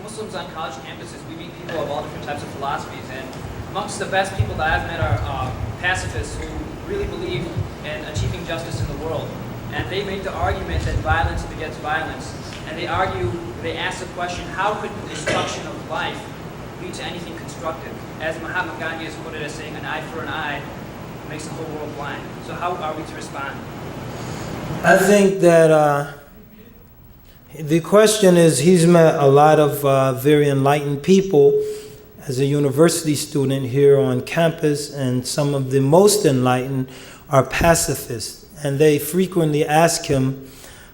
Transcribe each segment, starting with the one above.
Muslims on college campuses, we meet people of all different types of philosophies, and amongst the best people that I've met are pacifists who really believe in achieving justice in the world. And they make the argument that violence begets violence. And they ask the question, how could the destruction of life lead to anything constructive? As Mahatma Gandhi has quoted as saying, an eye for an eye makes the whole world blind. So how are we to respond? I think that the question is, he's met a lot of very enlightened people as a university student here on campus, and some of the most enlightened are pacifists. And they frequently ask him,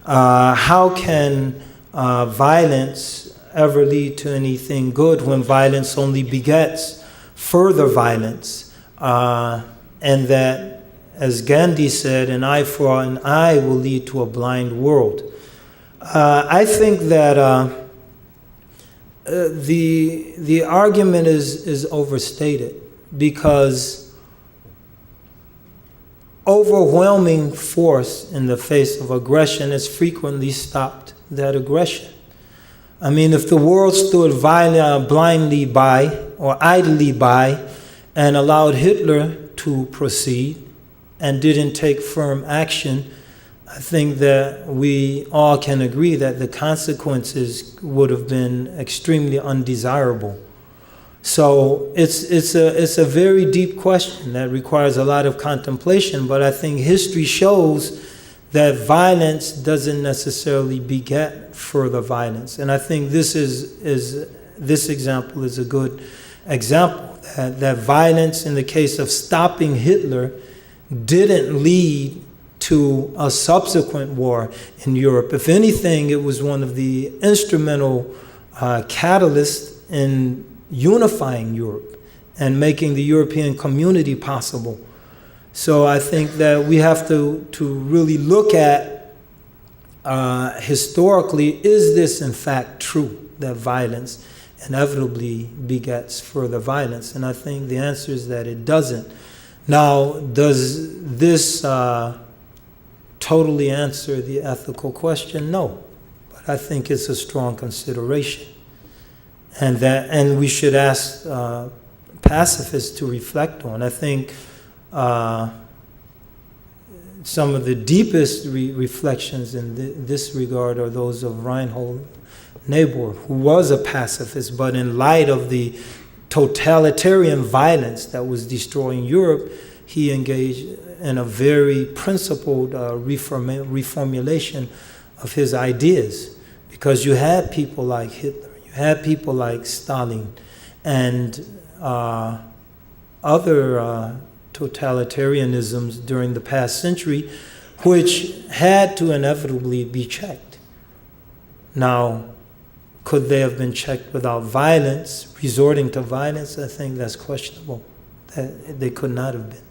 how can violence ever lead to anything good when violence only begets further violence? And that, as Gandhi said, an eye for an eye will lead to a blind world. I think that the argument is overstated, because overwhelming force in the face of aggression has frequently stopped that aggression. I mean, if the world stood blindly by or idly by and allowed Hitler to proceed and didn't take firm action, I think that we all can agree that the consequences would have been extremely undesirable. So it's a very deep question that requires a lot of contemplation, but I think history shows that violence doesn't necessarily beget further violence. And I think this example is a good example, that violence in the case of stopping Hitler didn't lead to a subsequent war in Europe. If anything, it was one of the instrumental catalysts in unifying Europe and making the European community possible. So I think that we have to really look at historically, is this in fact true, that violence inevitably begets further violence? And I think the answer is that it doesn't. Now, does this totally answer the ethical question? No, but I think it's a strong consideration, and we should ask pacifists to reflect on. I think some of the deepest reflections in this regard are those of Reinhold Niebuhr, who was a pacifist, but in light of the totalitarian violence that was destroying Europe, he engaged in a very principled reformulation of his ideas, because you had people like Hitler, you had people like Stalin, and other totalitarianisms during the past century, which had to inevitably be checked. Now, could they have been checked without violence, resorting to violence? I think that's questionable. That they could not have been.